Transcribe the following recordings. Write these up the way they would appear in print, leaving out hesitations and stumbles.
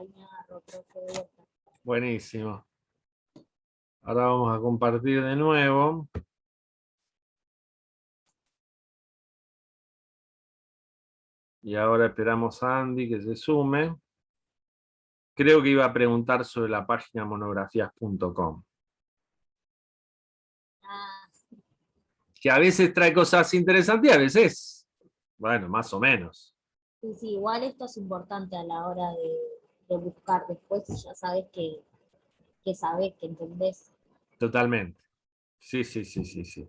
ahí me agarro, profe, de vuelta. Buenísimo. Ahora vamos a compartir de nuevo. Y ahora esperamos a Andy que se sume. Creo que iba a preguntar sobre la página monografías.com. Ah, Que a veces trae cosas interesantes y a veces, bueno, más o menos. sí, sí, igual esto es importante a la hora de buscar después, si ya sabes que sabes, que entendés. Totalmente. Sí, sí, sí, sí, sí.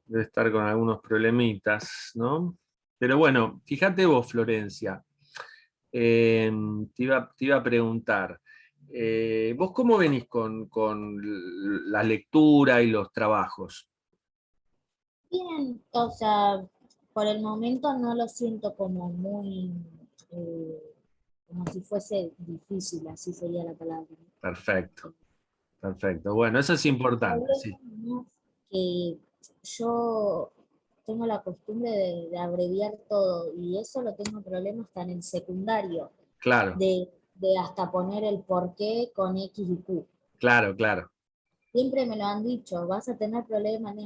Debe estar con algunos problemitas, ¿no? Pero bueno, fíjate vos, Florencia. Te iba a preguntar, ¿vos cómo venís con la lectura y los trabajos? Bien, o sea, por el momento no lo siento como muy, eh, como si fuese difícil, así sería la palabra. Perfecto, perfecto. Bueno, eso es El importante, sí. problema es que yo tengo la costumbre de abreviar todo y eso lo tengo problema hasta en el secundario, Claro, de hasta poner el porqué con X y Q. claro, claro. Siempre me lo han dicho, vas a tener problemas,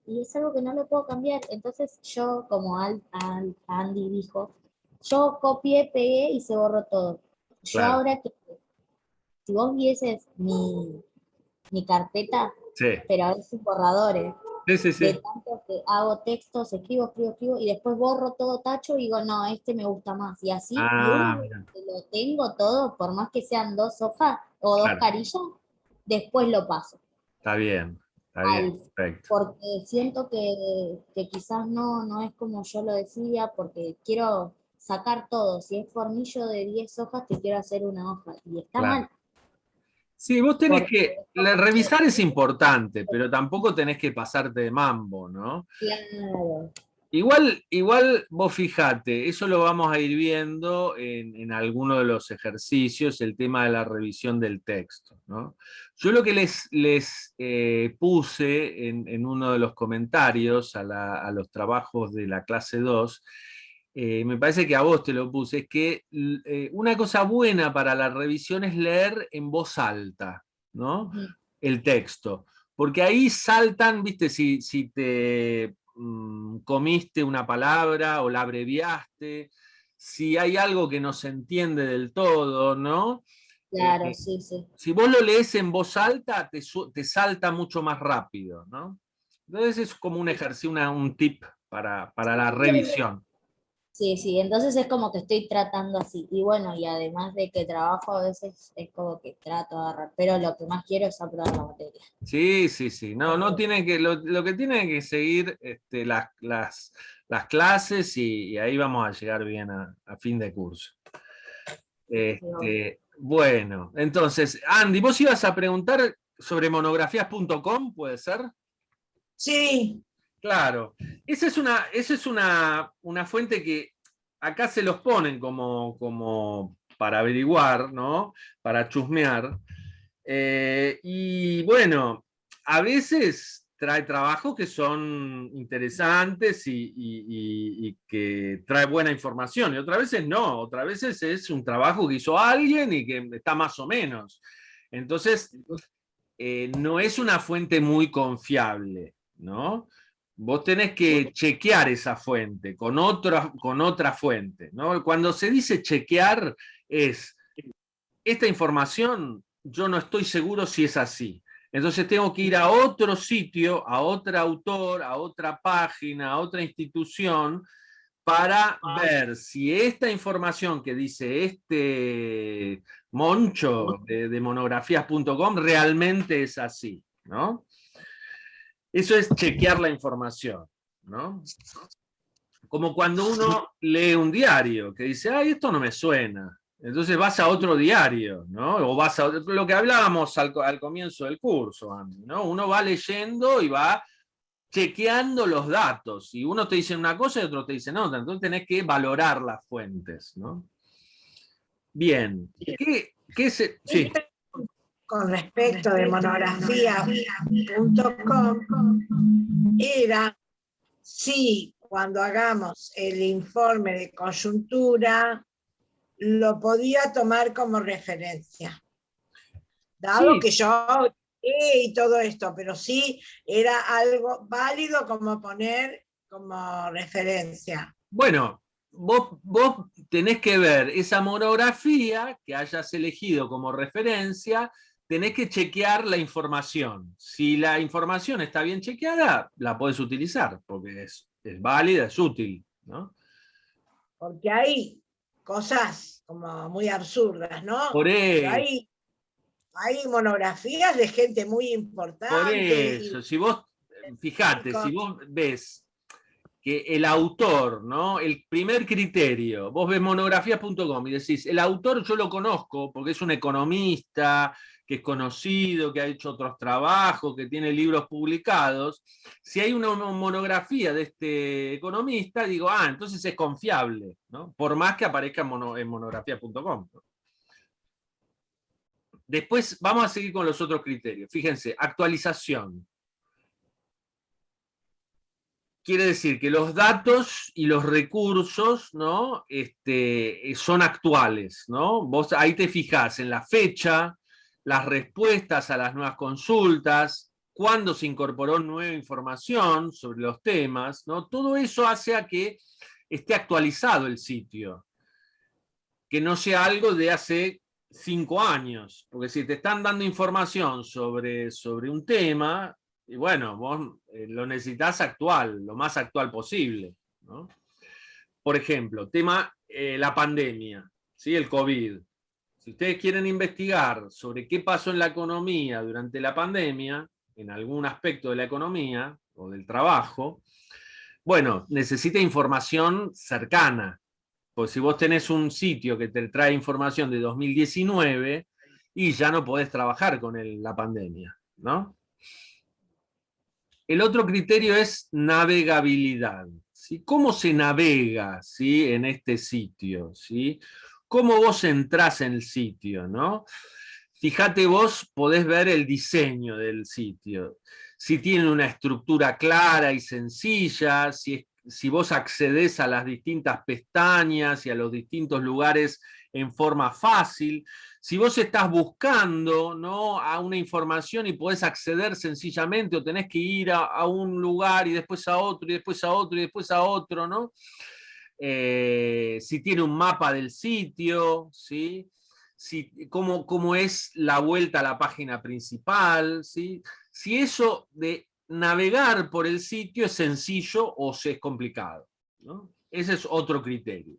y es algo que no lo puedo cambiar. Entonces yo, como Andy dijo, yo copié, pegué y se borró todo. Yo Claro. ahora que, si vos vieses mi carpeta, Sí, pero es sin borradores, sí, sí, de sí. tanto que hago textos, escribo, y después borro todo tacho y digo, no, este me gusta más. Y así, y una Ah, vez mira. que lo tengo todo, por más que sean 2 hojas o 2 Claro, carillas, después lo paso. está bien, Al, perfecto. porque siento que quizás no es como yo lo decía, porque quiero sacar todo. Si es formillo de 10 hojas, te quiero hacer una hoja. Y está Claro. mal, Sí, vos tenés porque que, es como que, revisar es importante, pero tampoco tenés que pasarte de mambo, ¿no? claro, Igual vos fijate, eso lo vamos a ir viendo en alguno de los ejercicios, el tema de la revisión del texto, ¿no? Yo lo que les puse en uno de los comentarios a los trabajos de la clase 2, me parece que a vos te lo puse, es que una cosa buena para la revisión es leer en voz alta, ¿no? ujú, El texto. Porque ahí saltan, viste, si te comiste una palabra o la abreviaste, si hay algo que no se entiende del todo, ¿no? claro, sí, sí. Si vos lo lees en voz alta, te salta mucho más rápido, ¿no? Entonces es como un ejercicio, un tip para la revisión. Sí, sí, entonces es como que estoy tratando así. Y bueno, y además de que trabajo a veces es como que trato de agarrar, pero lo que más quiero es aprobar la materia. Sí, sí, sí. No tiene que, lo que tiene que seguir las clases y ahí vamos a llegar bien a fin de curso. Bueno, entonces, Andy, vos ibas a preguntar sobre monografías.com, ¿puede ser? Sí, Claro. Esa es una fuente que acá se los ponen como para averiguar, ¿no? Para chusmear. Y bueno, a veces trae trabajos que son interesantes y que trae buena información, y otras veces no, otras veces es un trabajo que hizo alguien y que está más o menos. Entonces, no es una fuente muy confiable, ¿no? Vos tenés que chequear esa fuente con otra fuente, ¿no? Cuando se dice chequear es esta información yo no estoy seguro si es así. Entonces tengo que ir a otro sitio, a otro autor, a otra página, a otra institución, para ver si esta información que dice este moncho de monografías.com realmente es así, ¿no? Eso es chequear la información, ¿no? Como cuando uno lee un diario que dice, ay, esto no me suena. Entonces vas a otro diario, ¿no? O vas a lo que hablábamos al comienzo del curso, Andy, ¿no? Uno va leyendo y va chequeando los datos. Y uno te dice una cosa y otro te dice otra. Entonces tenés que valorar las fuentes, ¿no? Bien. ¿Qué es? Sí. con respecto de monografía.com era si cuando hagamos el informe de coyuntura lo podía tomar como referencia. Dado Sí. que yo y todo esto, pero sí era algo válido como poner como referencia. Bueno, vos tenés que ver esa monografía que hayas elegido como referencia, tenés que chequear la información. Si la información está bien chequeada, la podés utilizar, porque es válida, es útil, ¿no? Porque hay cosas como muy absurdas, ¿no? Por Pero eso, hay monografías de gente muy por importante. eso. Si vos, fíjate, si vos ves que el autor, ¿no? El primer criterio, vos ves monografía.com y decís, el autor yo lo conozco porque es un economista, que es conocido, que ha hecho otros trabajos, que tiene libros publicados. Si hay una monografía de este economista, digo, entonces es confiable, ¿no? Por más que aparezca en monografía.com. ¿no? Después vamos a seguir con los otros criterios. Fíjense, actualización. Quiere decir que los datos y los recursos, ¿no? Son actuales, ¿no? Vos ahí te fijás en la fecha, las respuestas a las nuevas consultas, cuándo se incorporó nueva información sobre los temas, ¿no? Todo eso hace a que esté actualizado el sitio, que no sea algo de hace 5 años, porque si te están dando información sobre un tema, y bueno, vos lo necesitas actual, lo más actual posible, ¿no? Por ejemplo, tema la pandemia, ¿sí? El COVID. Si ustedes quieren investigar sobre qué pasó en la economía durante la pandemia, en algún aspecto de la economía o del trabajo, bueno, necesita información cercana. Pues si vos tenés un sitio que te trae información de 2019 y ya no podés trabajar con la pandemia, ¿no? El otro criterio es navegabilidad. ¿Sí? ¿Cómo se navega, ¿sí? En este sitio? ¿Sí? ¿Cómo vos entrás en el sitio? ¿no? Fíjate, vos podés ver el diseño del sitio. Si tiene una estructura clara y sencilla, si vos accedés a las distintas pestañas y a los distintos lugares en forma fácil, si vos estás buscando, ¿no? a una información y podés acceder sencillamente o tenés que ir a un lugar y después a otro y después a otro y después a otro, ¿no? Si tiene un mapa del sitio, ¿sí? Cómo es la vuelta a la página principal, ¿sí? Si eso de navegar por el sitio es sencillo o si es complicado, ¿no? Ese es otro criterio.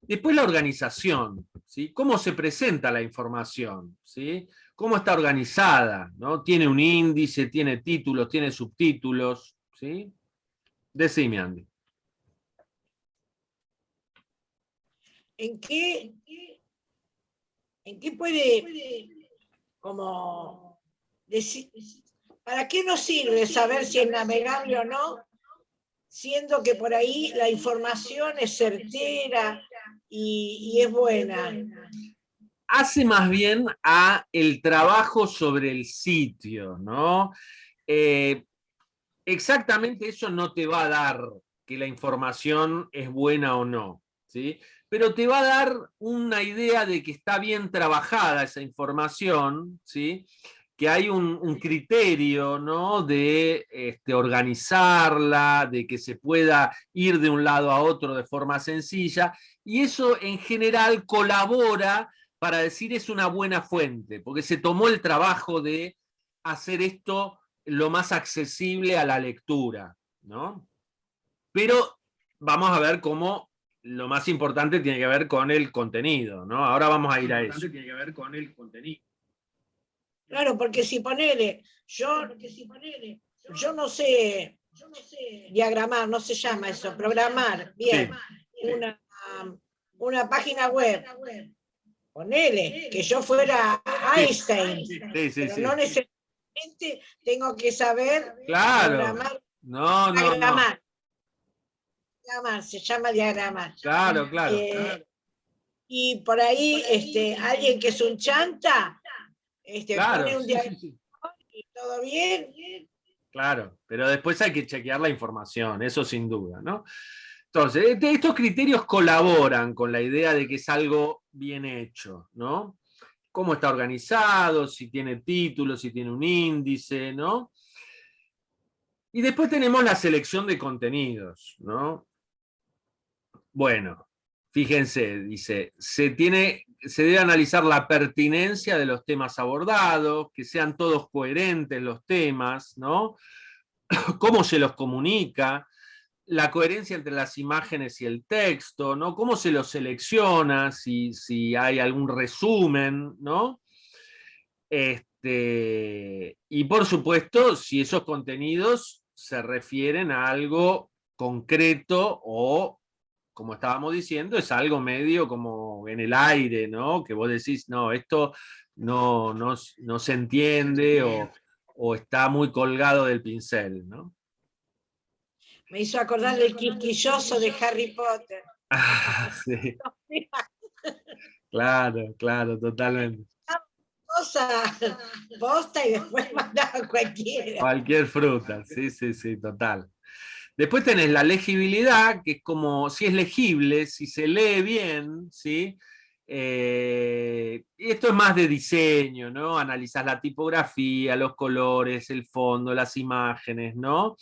Después la organización, ¿sí? ¿Cómo se presenta la información? ¿Sí? ¿Cómo está organizada? ¿no? ¿Tiene un índice, tiene títulos, tiene subtítulos? ¿Sí? Decime, Andy. ¿En qué puede como decir, para qué nos sirve saber si es navegable o no, siendo que por ahí la información es certera y es buena? Hace más bien a el trabajo sobre el sitio, ¿no? Exactamente eso no te va a dar que la información es buena o no, ¿sí? Pero te va a dar una idea de que está bien trabajada esa información, ¿sí? Que hay un criterio, ¿no? De organizarla, de que se pueda ir de un lado a otro de forma sencilla, y eso en general colabora para decir es una buena fuente, porque se tomó el trabajo de hacer esto lo más accesible a la lectura, ¿no? Pero vamos a ver cómo lo más importante tiene que ver con el contenido, ¿no? Ahora vamos a ir a eso. Tiene que ver con el contenido. Claro, porque si ponele, yo no sé diagramar, no se llama eso, programar, bien, sí. Una página web. Ponele, que yo fuera Einstein, pero no necesariamente tengo que saber programar. No. Diagramar, se llama diagramar. Claro. Y por ahí alguien que es un chanta Claro, pone un sí, diagrama sí, sí. y todo bien. Claro, pero después hay que chequear la información, eso sin duda, ¿no? Entonces, estos criterios colaboran con la idea de que es algo bien hecho, ¿no? Cómo está organizado, si tiene título, si tiene un índice, ¿no? Y después tenemos la selección de contenidos, ¿no? Bueno, fíjense, dice, se debe analizar la pertinencia de los temas abordados, que sean todos coherentes los temas, ¿no? Cómo se los comunica, la coherencia entre las imágenes y el texto, ¿no? Cómo se los selecciona, si hay algún resumen, ¿no? Y por supuesto, si esos contenidos se refieren a algo concreto o, como estábamos diciendo, es algo medio como en el aire, ¿no? Que vos decís, no, esto no se entiende o está muy colgado del pincel, ¿no? Me hizo acordar del quisquilloso de Harry Potter. Sí, claro, claro, totalmente. Cosa posta y después mandaba cualquiera. Cualquier fruta, sí, sí, sí, total. Después tenés la legibilidad, que es como si es legible, si se lee bien, ¿sí? Esto es más de diseño, ¿no? Analizás la tipografía, los colores, el fondo, las imágenes, ¿no?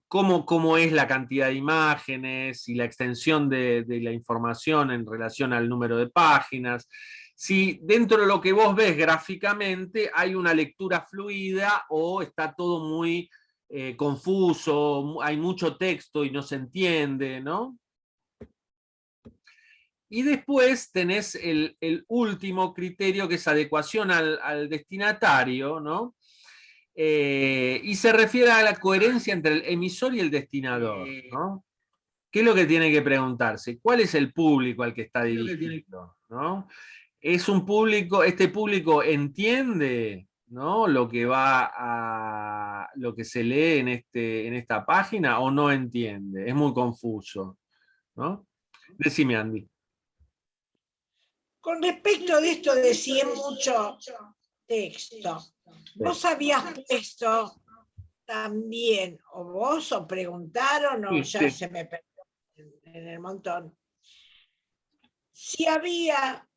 Cómo es la cantidad de imágenes y la extensión de la información en relación al número de páginas. Si dentro de lo que vos ves gráficamente hay una lectura fluida o está todo muy confuso, hay mucho texto y no se entiende, ¿no? Y después tenés el último criterio, que es adecuación al destinatario, ¿no? Y se refiere a la coherencia entre el emisor y el destinador, ¿no? ¿Qué es lo que tiene que preguntarse? ¿Cuál es el público al que está dirigido? ¿No? ¿Es un público, este público entiende, ¿no? Lo que se lee en esta página o no entiende? Es muy confuso, ¿no? Decime, Andy. Con respecto de esto de si es mucho texto, vos habías puesto también, o vos o preguntaron, o Sí, ya sí. se me perdió en el montón, si había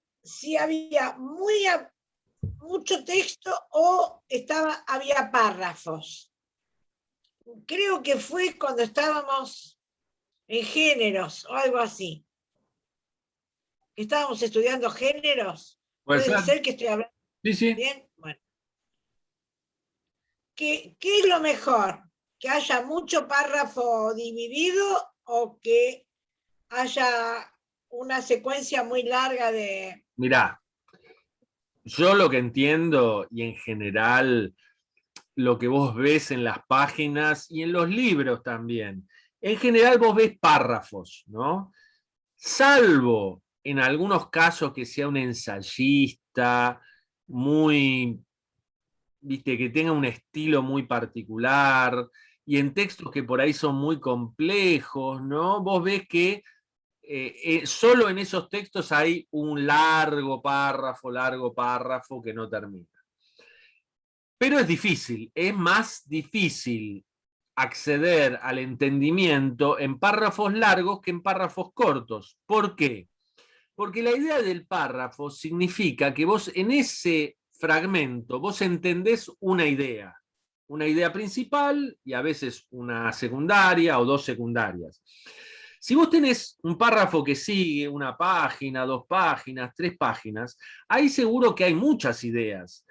mucho texto o había párrafos. Creo que fue cuando estábamos en géneros o algo así. Estábamos estudiando géneros. Puede ser que estoy hablando. Sí, sí. Bien, bueno. ¿Qué es lo mejor? ¿Que haya mucho párrafo dividido o que haya una secuencia muy larga de... Mirá, yo lo que entiendo y en general lo que vos ves en las páginas y en los libros también, en general vos ves párrafos, ¿no? Salvo en algunos casos que sea un ensayista muy, viste, que tenga un estilo muy particular y en textos que por ahí son muy complejos, ¿no? Vos ves que solo en esos textos hay un largo párrafo que no termina. Pero es más difícil acceder al entendimiento en párrafos largos que en párrafos cortos. ¿Por qué? Porque la idea del párrafo significa que vos en ese fragmento vos entendés una idea principal y a veces una secundaria o dos secundarias. Si vos tenés un párrafo que sigue una página, 2 páginas, 3 páginas, ahí seguro que hay muchas ideas.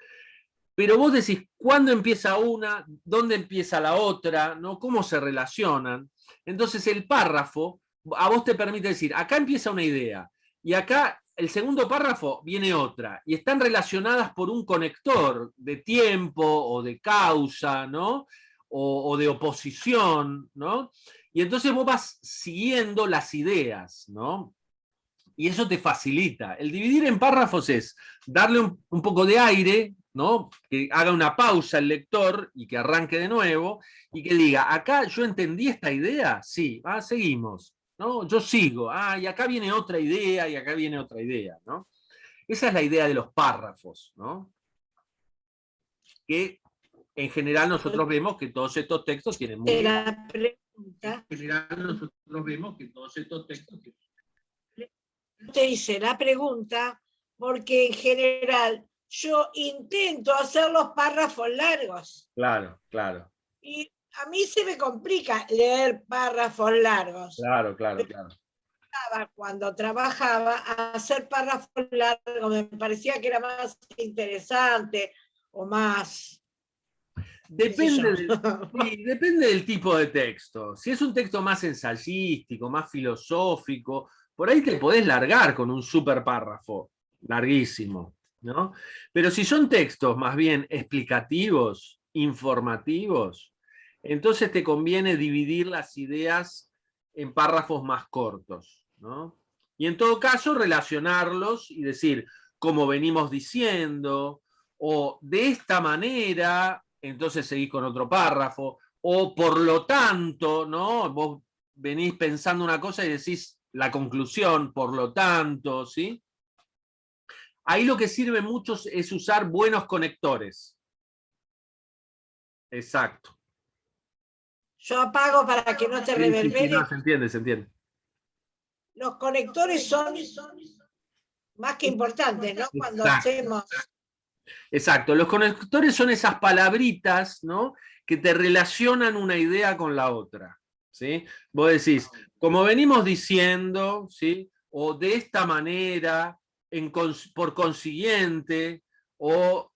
Pero vos decís cuándo empieza una, dónde empieza la otra, ¿no? Cómo se relacionan. Entonces el párrafo a vos te permite decir, acá empieza una idea y acá el segundo párrafo viene otra y están relacionadas por un conector de tiempo o de causa, ¿no? O de oposición, ¿no? Y entonces vos vas siguiendo las ideas, ¿no? Y eso te facilita. El dividir en párrafos es darle un poco de aire, ¿no? Que haga una pausa el lector y que arranque de nuevo y que diga, acá yo entendí esta idea, sí, seguimos, ¿no? Yo sigo, y acá viene otra idea y acá viene otra idea, ¿no? Esa es la idea de los párrafos, ¿no? Que en general nosotros vemos que todos estos textos tienen muy... La pregunta, En general nosotros vemos que todos estos textos... te hice la pregunta porque en general yo intento hacer los párrafos largos. Claro, claro. Y a mí se me complica leer párrafos largos. Claro, claro, claro. Cuando trabajaba, hacer párrafos largos me parecía que era más interesante o más... Depende sí, depende del tipo de texto. Si es un texto más ensayístico, más filosófico, por ahí te podés largar con un super párrafo larguísimo, ¿no? Pero si son textos más bien explicativos, informativos, entonces te conviene dividir las ideas en párrafos más cortos, ¿no? Y en todo caso relacionarlos y decir, como venimos diciendo, o de esta manera, entonces seguís con otro párrafo, o por lo tanto, ¿no? Vos venís pensando una cosa y decís la conclusión, por lo tanto, ¿sí? Ahí lo que sirve mucho es usar buenos conectores. Exacto. Yo apago para que no te reverbere. Sí, no, se entiende, se entiende. Los conectores son más que importantes, ¿no? Cuando Exacto. hacemos... Exacto, los conectores son esas palabritas, ¿no? Que te relacionan una idea con la otra, ¿sí? Vos decís, como venimos diciendo, ¿sí? O de esta manera, por consiguiente, o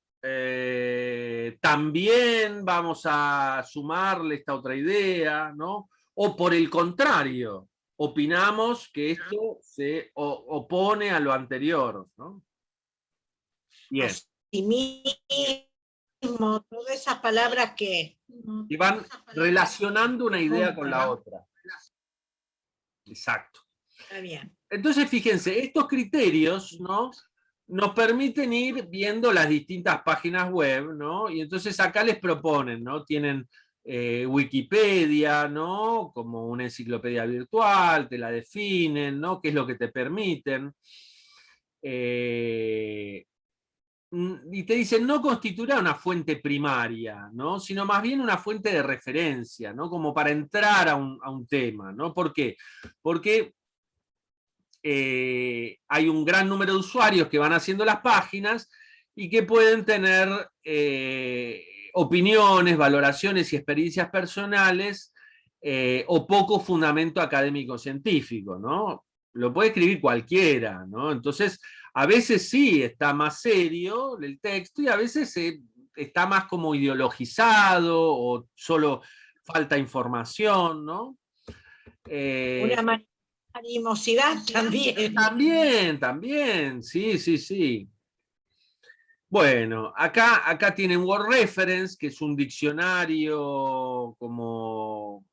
también vamos a sumarle esta otra idea, ¿no? O por el contrario, opinamos que esto se opone a lo anterior, ¿no? Bien. Así mismo, todas esas palabras que... Y van relacionando una idea con la otra. Exacto. Está bien. Entonces, fíjense, estos criterios, ¿no? Nos permiten ir viendo las distintas páginas web, ¿no? Y entonces acá les proponen, ¿no? Tienen Wikipedia, ¿no? Como una enciclopedia virtual, te la definen, ¿no? ¿Qué es lo que te permiten? Y te dicen, no constituirá una fuente primaria, ¿no? Sino más bien una fuente de referencia, ¿no? Como para entrar a un tema, ¿no? ¿Por qué? Porque hay un gran número de usuarios que van haciendo las páginas y que pueden tener opiniones, valoraciones y experiencias personales o poco fundamento académico-científico, ¿no? Lo puede escribir cualquiera, ¿no? Entonces, a veces sí está más serio el texto y a veces está más como ideologizado o solo falta información, ¿no? Una animosidad también. También, sí, sí, sí. Bueno, acá tienen Word Reference, que es un diccionario como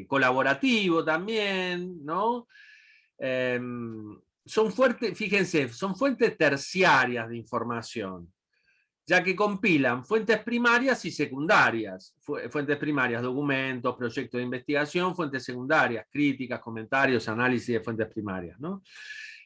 colaborativo también, ¿no? Son fuertes, fíjense, son fuentes terciarias de información, ya que compilan fuentes primarias y secundarias. Fuentes primarias, documentos, proyectos de investigación; fuentes secundarias, críticas, comentarios, análisis de fuentes primarias, ¿no?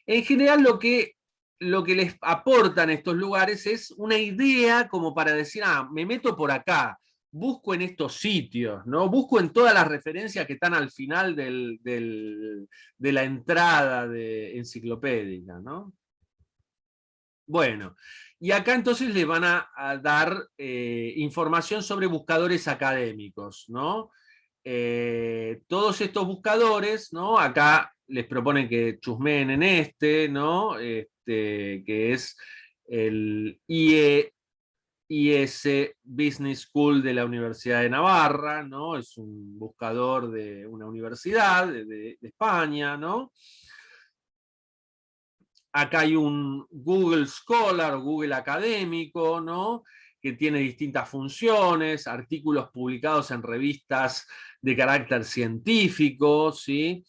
En general lo que les aportan estos lugares es una idea como para decir, me meto por acá, busco en estos sitios, ¿no? Busco en todas las referencias que están al final de la entrada enciclopédica, ¿no? Bueno, y acá entonces le van a dar información sobre buscadores académicos, ¿no? Todos estos buscadores, ¿no? Acá les proponen que chusmeen en ¿no? Que es el IES Business School de la Universidad de Navarra, ¿no? Es un buscador de una universidad de España, ¿no? Acá hay un Google Scholar o Google Académico, ¿no? Que tiene distintas funciones, artículos publicados en revistas de carácter científico, ¿sí?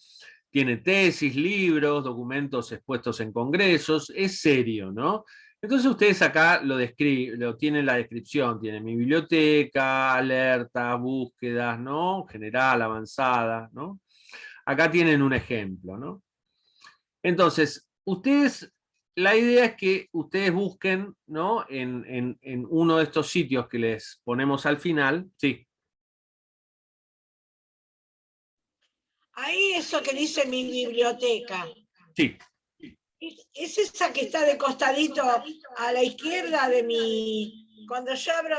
Tiene tesis, libros, documentos expuestos en congresos, es serio, ¿no? Entonces ustedes acá lo tienen la descripción, tienen mi biblioteca, alertas, búsquedas, ¿no? General, avanzada, ¿no? Acá tienen un ejemplo, ¿no? Entonces, ustedes la idea es que ustedes busquen, ¿no? En uno de estos sitios que les ponemos al final. Sí. Ahí eso que dice mi biblioteca. Sí. ¿Es esa que está de costadito a la izquierda de cuando yo abro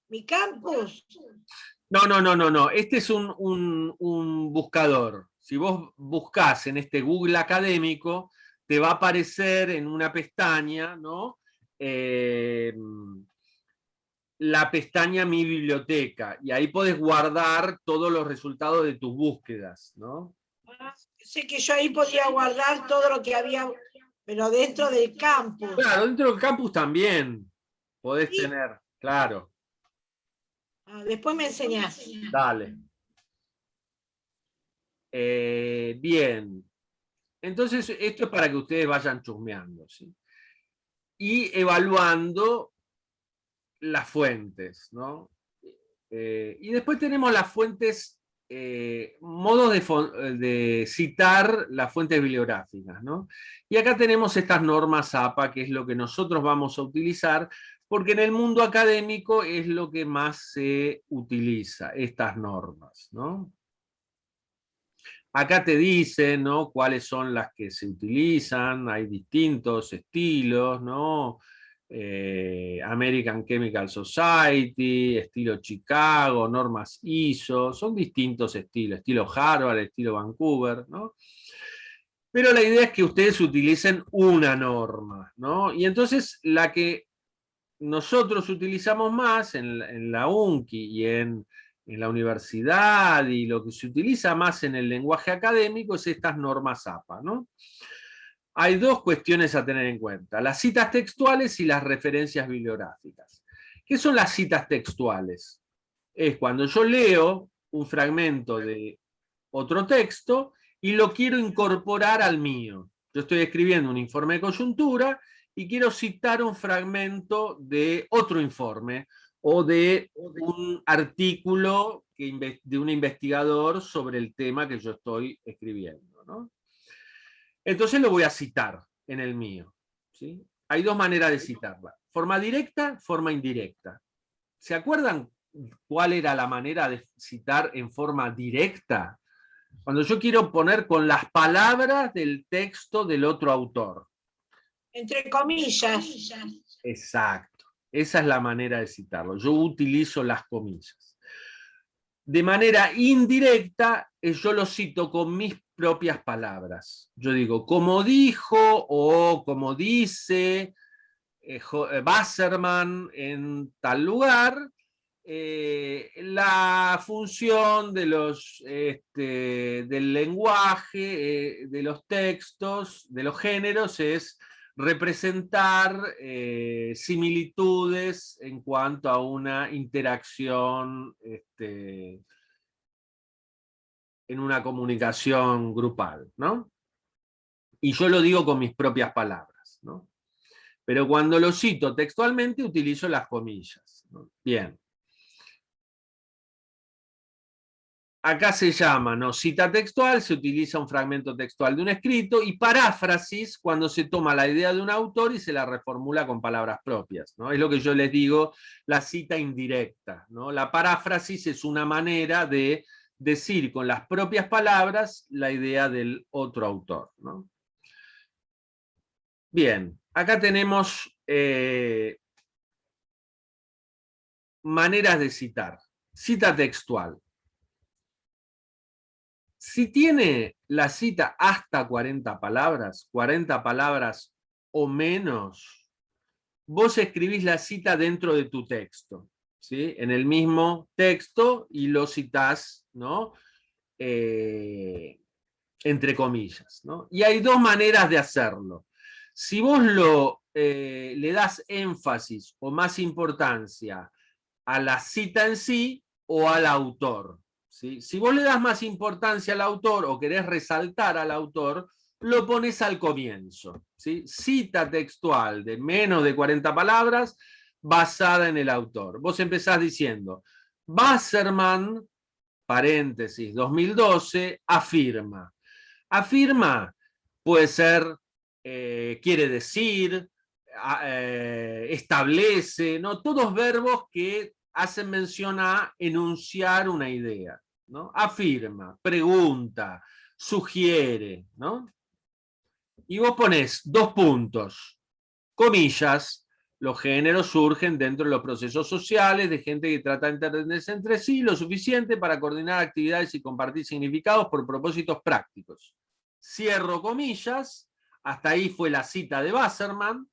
mi campus? No. Este es un buscador. Si vos buscás en este Google académico, te va a aparecer en una pestaña, ¿no? La pestaña Mi Biblioteca, y ahí podés guardar todos los resultados de tus búsquedas, ¿no? Sé que yo ahí podía guardar todo lo que había, pero dentro del campus. Claro, dentro del campus también podés Sí. tener, claro. Después me enseñás. Dale. Bien. Entonces, esto es para que ustedes vayan chusmeando, ¿sí? Y evaluando las fuentes, ¿no? Y después tenemos las fuentes, modos de citar las fuentes bibliográficas, ¿no? Y acá tenemos estas normas APA, que es lo que nosotros vamos a utilizar, porque en el mundo académico es lo que más se utiliza, estas normas, ¿no? Acá te dicen, ¿no? Cuáles son las que se utilizan, hay distintos estilos, ¿no? American Chemical Society, estilo Chicago, normas ISO, son distintos estilos, estilo Harvard, estilo Vancouver, ¿no? Pero la idea es que ustedes utilicen una norma, ¿no? Y entonces la que nosotros utilizamos más en la UNCI y en la universidad, y lo que se utiliza más en el lenguaje académico es estas normas APA, ¿no? Hay dos cuestiones a tener en cuenta: las citas textuales y las referencias bibliográficas. ¿Qué son las citas textuales? Es cuando yo leo un fragmento de otro texto y lo quiero incorporar al mío. Yo estoy escribiendo un informe de coyuntura y quiero citar un fragmento de otro informe o de un artículo de un investigador sobre el tema que yo estoy escribiendo, ¿no? Entonces lo voy a citar en el mío, ¿sí? Hay dos maneras de citarla: forma directa, forma indirecta. ¿Se acuerdan cuál era la manera de citar en forma directa? Cuando yo quiero poner con las palabras del texto del otro autor. Entre comillas. Exacto. Esa es la manera de citarlo. Yo utilizo las comillas. De manera indirecta, yo lo cito con mis propias palabras. Yo digo, como dijo o como dice Wasserman en tal lugar, la función de del lenguaje, de los textos, de los géneros, es representar similitudes en cuanto a una interacción en una comunicación grupal, ¿no? Y yo lo digo con mis propias palabras, ¿no? Pero cuando lo cito textualmente utilizo las comillas, ¿no? Bien. Acá se llama, ¿no?, cita textual, se utiliza un fragmento textual de un escrito, y paráfrasis cuando se toma la idea de un autor y se la reformula con palabras propias, ¿no? Es lo que yo les digo, la cita indirecta, ¿no? La paráfrasis es una manera de decir con las propias palabras la idea del otro autor, ¿no? Bien, acá tenemos maneras de citar. Cita textual. Si tiene la cita hasta 40 palabras o menos, vos escribís la cita dentro de tu texto, ¿sí? En el mismo texto, y lo citás, ¿no? Entre comillas, ¿no? Y hay dos maneras de hacerlo. Si vos le das énfasis o más importancia a la cita en sí o al autor, ¿sí? Si vos le das más importancia al autor o querés resaltar al autor, lo pones al comienzo, ¿sí? Cita textual de menos de 40 palabras basada en el autor. Vos empezás diciendo, Wasserman, paréntesis, 2012, afirma. Afirma puede ser quiere decir, establece, ¿no? Todos verbos que hacen mención a enunciar una idea, ¿no? Afirma, pregunta, sugiere, ¿no? Y vos ponés 2 puntos, comillas, los géneros surgen dentro de los procesos sociales de gente que trata de entenderse entre sí lo suficiente para coordinar actividades y compartir significados por propósitos prácticos. Cierro comillas, hasta ahí fue la cita de Wasserman,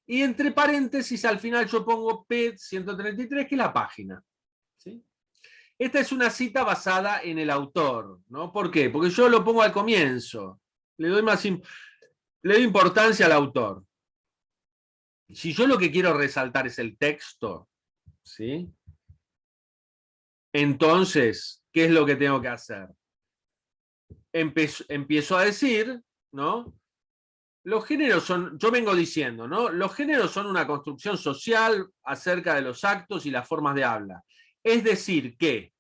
y entre paréntesis al final yo pongo P133, que es la página. ¿Sí? Esta es una cita basada en el autor, ¿no? ¿Por qué? Porque yo lo pongo al comienzo, le doy importancia al autor. Si yo lo que quiero resaltar es el texto, ¿sí? Entonces, ¿qué es lo que tengo que hacer? Empiezo a decir, ¿no? Los géneros son, yo vengo diciendo, ¿no? Los géneros son una construcción social acerca de los actos y las formas de habla. Es decir, que,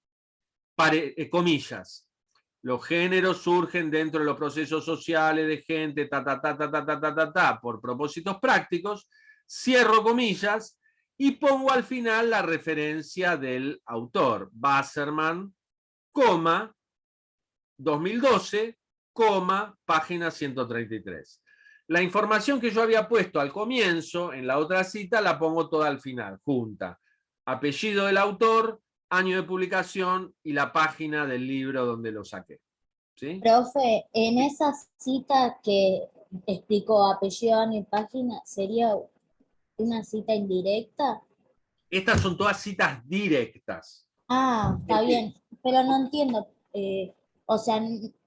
comillas, los géneros surgen dentro de los procesos sociales de gente, por propósitos prácticos, cierro comillas, y pongo al final la referencia del autor, Wasserman, 2012, página 133. La información que yo había puesto al comienzo, en la otra cita, la pongo toda al final, junta. Apellido del autor, año de publicación y la página del libro donde lo saqué. ¿Sí? Profe, en esa cita que explicó apellido, año y página, ¿sería una cita indirecta? Estas son todas citas directas. Ah, está bien, pero no entiendo. O sea,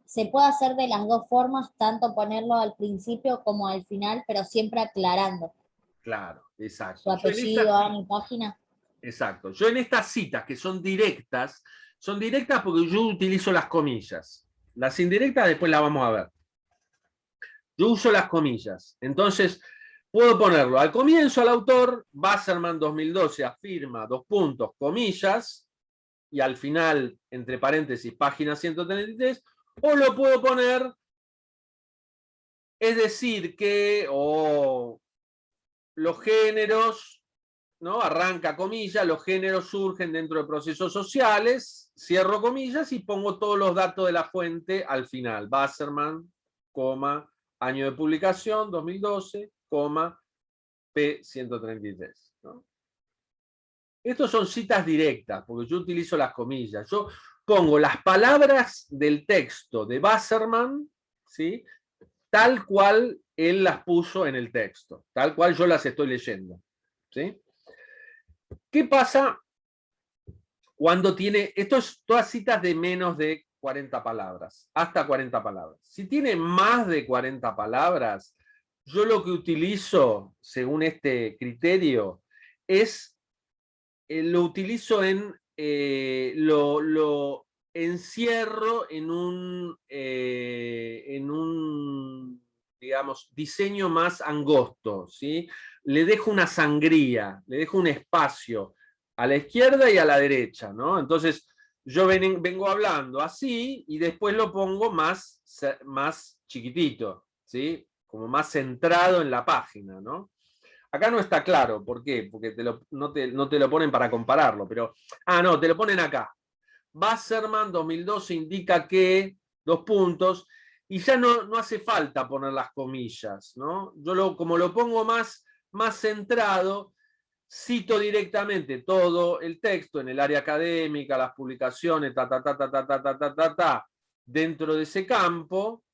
se puede hacer de las dos formas, tanto ponerlo al principio como al final, pero siempre aclarando Claro, exacto. su apellido, año y página. Exacto. Yo en estas citas que son directas porque yo utilizo las comillas. Las indirectas después las vamos a ver. Yo uso las comillas. Entonces, puedo ponerlo al comienzo al autor, Wasserman 2012 afirma, 2 puntos, comillas, y al final, entre paréntesis, página 133, o lo puedo poner, es decir, que, los géneros, ¿no? Arranca comillas, los géneros surgen dentro de procesos sociales, cierro comillas y pongo todos los datos de la fuente al final. Wasserman, año de publicación, 2012, P133. ¿No? Estos son citas directas, porque yo utilizo las comillas. Yo pongo las palabras del texto de Wasserman, ¿sí? Tal cual él las puso en el texto, tal cual yo las estoy leyendo. ¿Sí? ¿Qué pasa cuando tiene, esto es todas citas de menos de 40 palabras, hasta 40 palabras. Si tiene más de 40 palabras, yo lo que utilizo, según este criterio, es, lo utilizo en, lo encierro en un, digamos, diseño más angosto, ¿sí? Le dejo una sangría, le dejo un espacio a la izquierda y a la derecha, ¿no? Entonces, yo vengo hablando así y después lo pongo más chiquitito, ¿sí? Como más centrado en la página, ¿no? Acá no está claro, ¿por qué? Porque no te lo ponen para compararlo, pero... Ah, no, te lo ponen acá. Wasserman 2012 indica que, 2 puntos, y ya no hace falta poner las comillas, ¿no? Yo como lo pongo más centrado, cito directamente todo el texto en el área académica, las publicaciones, dentro de ese campo,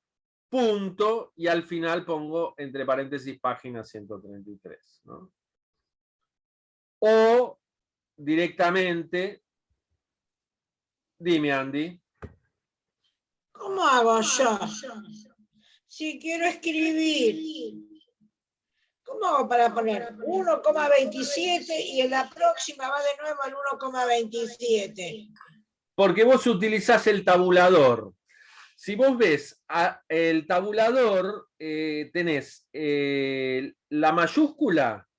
punto, y al final pongo entre paréntesis página 133, ¿no? O directamente, dime Andy. ¿Cómo hago yo? Si quiero escribir, ¿cómo hago para poner 1,27 y en la próxima va de nuevo al 1,27? Porque vos utilizás el tabulador. Si vos ves el tabulador, tenés la mayúscula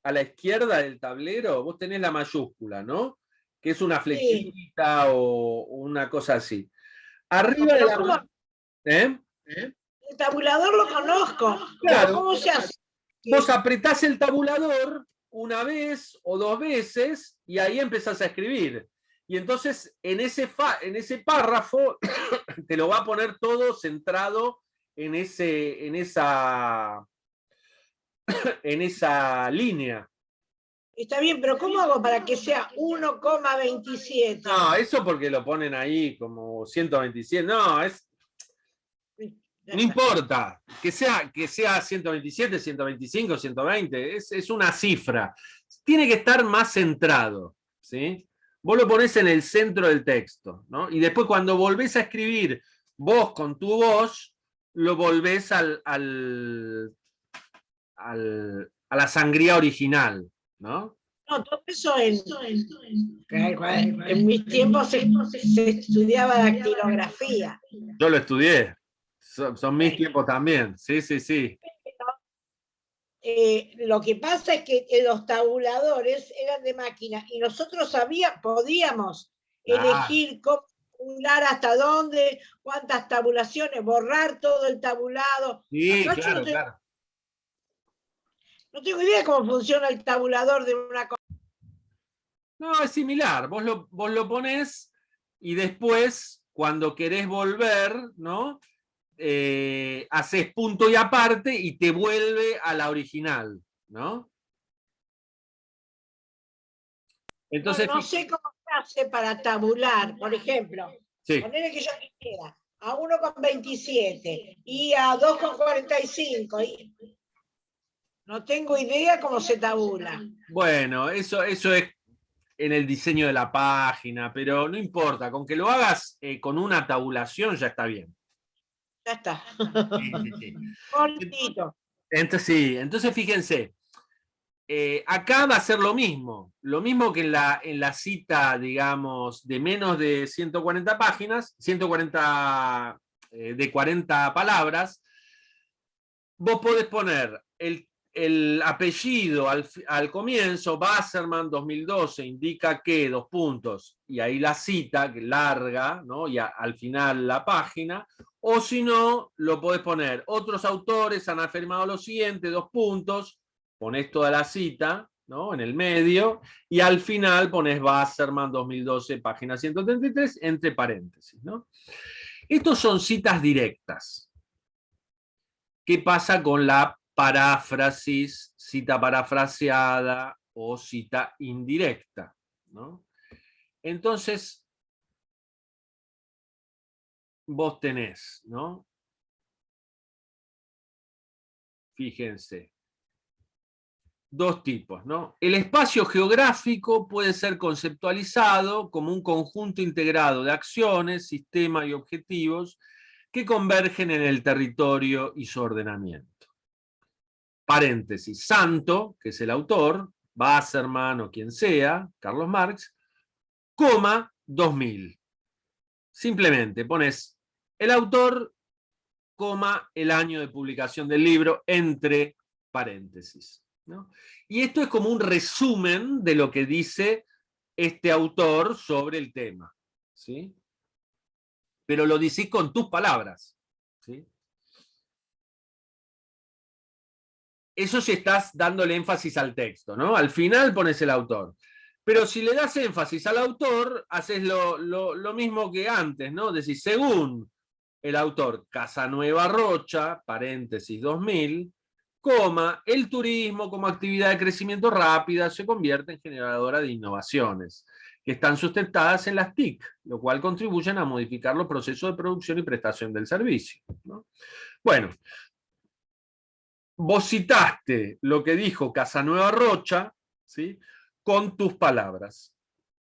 a la izquierda del tablero, vos tenés la mayúscula, ¿no? Que es una flechita o una cosa así. Arriba de la... El tabulador lo conozco. Claro. Pero ¿cómo se hace? Vos apretás el tabulador una vez o dos veces y ahí empezás a escribir. Y entonces en ese párrafo te lo va a poner todo centrado en esa línea. Está bien, pero ¿cómo hago para que sea 1,27? No, eso porque lo ponen ahí como 127. No, no importa. Que sea 127, 125, 120. Es una cifra. Tiene que estar más centrado, ¿sí? Vos lo ponés en el centro del texto, ¿no? Y después cuando volvés a escribir vos con tu voz, lo volvés a la sangría original, ¿no? No, todo eso en mis tiempos se estudiaba dactilografía. Yo lo estudié. Son mis tiempos también. Sí, sí, sí. Lo que pasa es que los tabuladores eran de máquina y nosotros podíamos elegir cómo tabular, hasta dónde, cuántas tabulaciones, borrar todo el tabulado. Sí, Acá claro, claro. No tengo idea cómo funciona el tabulador de una cosa. No, es similar. Vos lo ponés y después, cuando querés volver, ¿no? Haces punto y aparte y te vuelve a la original, ¿no? Entonces, no sé cómo se hace para tabular, por ejemplo. Sí. Ponerle que yo quisiera a 1,27 y a 2,45. No tengo idea cómo se tabula. Bueno, eso es en el diseño de la página, pero no importa, con que lo hagas con una tabulación ya está bien. Ya está. Sí. Cortito. Entonces fíjense, acá va a ser lo mismo que en la cita, digamos, de menos de 140 páginas, 140 de 40 palabras. Vos podés poner el apellido al comienzo, Wasserman 2012, indica que, dos puntos, y ahí la cita, que larga, ¿no? Y al final la página, o si no, lo podés poner, otros autores han afirmado lo siguiente, dos puntos, ponés toda la cita, ¿no? En el medio, y al final ponés Wasserman 2012, página 133, entre paréntesis, ¿no? Estos son citas directas. ¿Qué pasa con la paráfrasis, cita parafraseada o cita indirecta, ¿no? Entonces, vos tenés, ¿no? Fíjense, dos tipos, ¿no? El espacio geográfico puede ser conceptualizado como un conjunto integrado de acciones, sistemas y objetivos que convergen en el territorio y su ordenamiento. Paréntesis, Santo, que es el autor, Wasserman o quien sea, Carlos Marx, coma 2000. Simplemente pones el autor, coma el año de publicación del libro, entre paréntesis, ¿no? Y esto es como un resumen de lo que dice este autor sobre el tema, ¿sí? Pero lo decís con tus palabras, ¿sí? Eso si estás dándole énfasis al texto, ¿no? Al final pones el autor. Pero si le das énfasis al autor, haces lo mismo que antes, ¿no? Decís, según el autor Casanueva Rocha, paréntesis 2000, coma, el turismo como actividad de crecimiento rápida se convierte en generadora de innovaciones que están sustentadas en las TIC, lo cual contribuyen a modificar los procesos de producción y prestación del servicio, ¿no? Bueno, vos citaste lo que dijo Casanueva Rocha, ¿sí? Con tus palabras,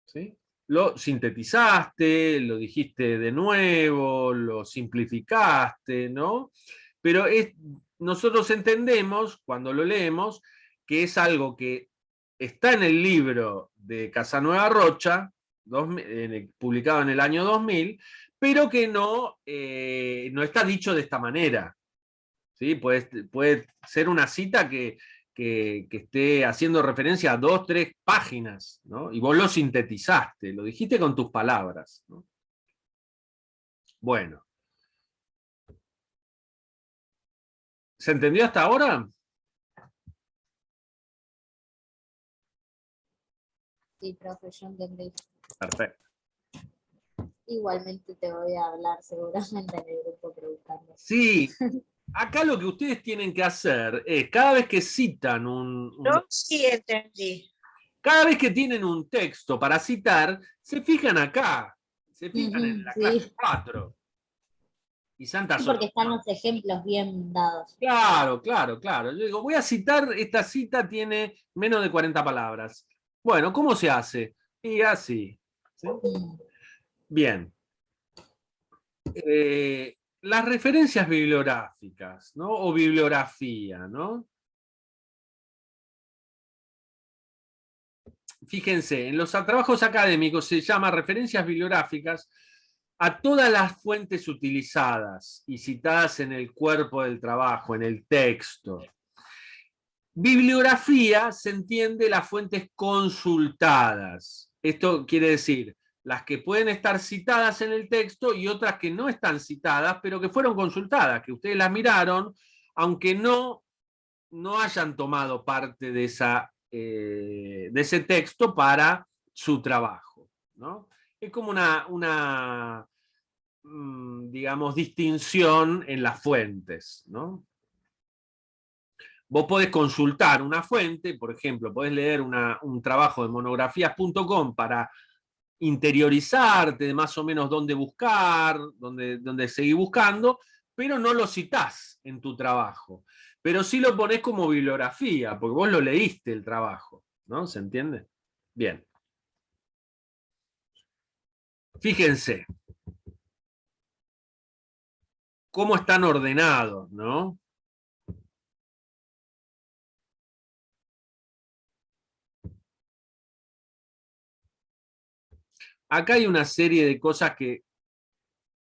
¿sí? Lo sintetizaste, lo dijiste de nuevo, lo simplificaste, ¿no? Pero nosotros entendemos, cuando lo leemos, que es algo que está en el libro de Casanueva Rocha, publicado en el año 2000, pero que no está dicho de esta manera. ¿Sí? Puede ser una cita que esté haciendo referencia a 2, 3 páginas, ¿no? Y vos lo sintetizaste, lo dijiste con tus palabras, ¿no? Bueno. ¿Se entendió hasta ahora? Sí, profe, yo entendí. Perfecto. Igualmente te voy a hablar seguramente en el grupo preguntando. Sí, acá lo que ustedes tienen que hacer es, cada vez que citan Yo sí entendí. cada vez que tienen un texto para citar, se fijan acá, se fijan en la clase Sí. 4. Y Santa Sí, Soledad. porque están los ejemplos bien dados. Claro, claro, claro. Yo digo, voy a citar, esta cita tiene menos de 40 palabras. Bueno, ¿cómo se hace? Y así. ¿Sí? Bien. Las referencias bibliográficas, ¿no? O bibliografía, ¿no? Fíjense, en los trabajos académicos se llama referencias bibliográficas a todas las fuentes utilizadas y citadas en el cuerpo del trabajo, en el texto. Bibliografía se entiende las fuentes consultadas. Esto quiere decir las que pueden estar citadas en el texto y otras que no están citadas, pero que fueron consultadas, que ustedes las miraron, aunque no hayan tomado parte de ese texto para su trabajo, ¿no? Es como una digamos, distinción en las fuentes, ¿no? Vos podés consultar una fuente, por ejemplo, podés leer un trabajo de monografías.com para interiorizarte de más o menos dónde buscar, dónde seguir buscando, pero no lo citás en tu trabajo. Pero sí lo ponés como bibliografía, porque vos lo leíste el trabajo, ¿no? ¿Se entiende? Bien. Fíjense cómo están ordenados, ¿no? Acá hay una serie de cosas que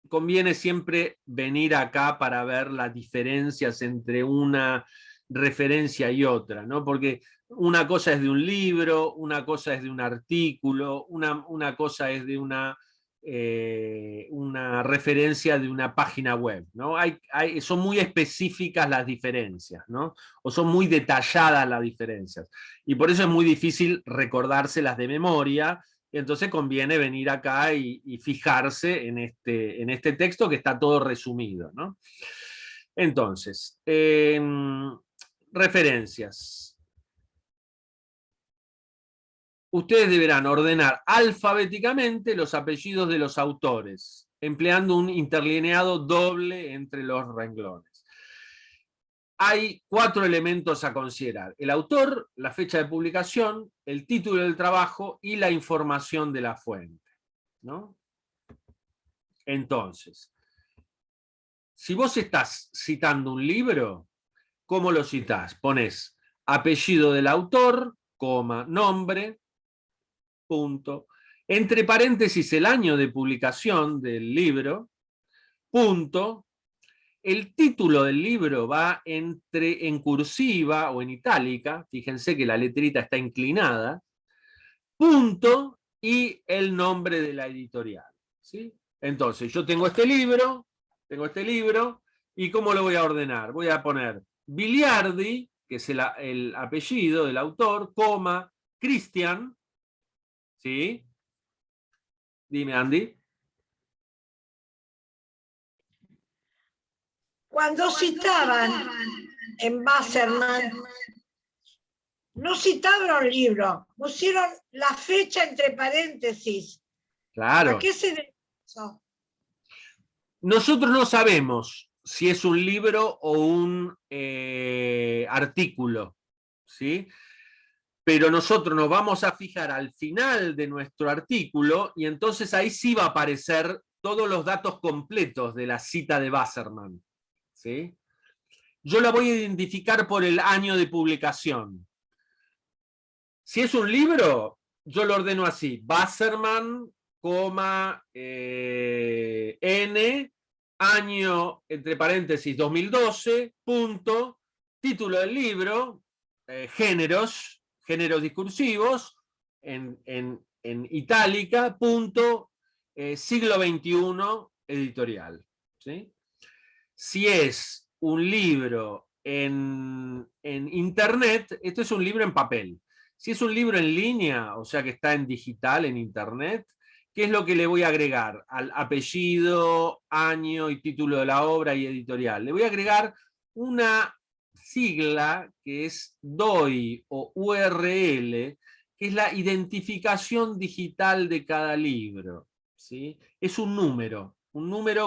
conviene siempre venir acá para ver las diferencias entre una referencia y otra, ¿no? Porque una cosa es de un libro, una cosa es de un artículo, una cosa es de una referencia de una página web, ¿no? Son muy específicas las diferencias, ¿no? O son muy detalladas las diferencias. Y por eso es muy difícil recordárselas de memoria. Y entonces conviene venir acá y fijarse en este texto que está todo resumido, ¿no? Entonces, referencias. Ustedes deberán ordenar alfabéticamente los apellidos de los autores, empleando un interlineado doble entre los renglones. Hay 4 elementos a considerar: el autor, la fecha de publicación, el título del trabajo y la información de la fuente, ¿no? Entonces, si vos estás citando un libro, ¿cómo lo citás? Pones apellido del autor, coma, nombre, punto. Entre paréntesis, el año de publicación del libro, punto. El título del libro va en cursiva o en itálica, fíjense que la letrita está inclinada, punto, y el nombre de la editorial, ¿sí? Entonces, yo tengo este libro, y ¿cómo lo voy a ordenar? Voy a poner Biliardi, que es el apellido del autor, coma, Christian, ¿sí? Dime, Andy. Cuando citaban en Wasserman, no citaron un libro, pusieron la fecha entre paréntesis. Claro. ¿A qué se debe eso? Nosotros no sabemos si es un libro o un artículo, ¿sí? Pero nosotros nos vamos a fijar al final de nuestro artículo y entonces ahí sí va a aparecer todos los datos completos de la cita de Wasserman, ¿sí? Yo la voy a identificar por el año de publicación. Si es un libro, yo lo ordeno así: Wasserman, N, año, entre paréntesis, 2012, punto, título del libro, géneros discursivos, en itálica, punto, siglo XXI, editorial, ¿sí? Si es un libro en Internet, esto es un libro en papel. Si es un libro en línea, o sea que está en digital, en Internet, ¿qué es lo que le voy a agregar? Al apellido, año y título de la obra y editorial. Le voy a agregar una sigla que es DOI o URL, que es la identificación digital de cada libro, ¿sí? Es un número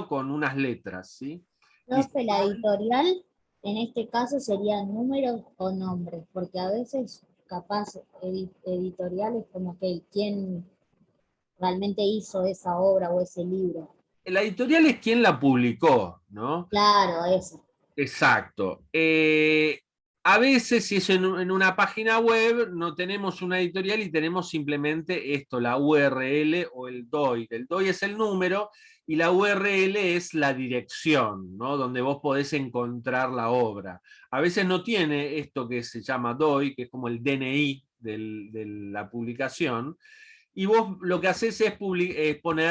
con unas letras, ¿sí? Profe, la editorial en este caso serían números o nombres, porque a veces capaz editoriales como que quién realmente hizo esa obra o ese libro. La editorial es quien la publicó, ¿no? Claro, eso. Exacto. A veces, si es en una página web, no tenemos una editorial y tenemos simplemente esto, la URL o el DOI. El DOI es el número y la URL es la dirección, ¿no? Donde vos podés encontrar la obra. A veces no tiene esto que se llama DOI, que es como el DNI de la publicación, y vos lo que haces es poner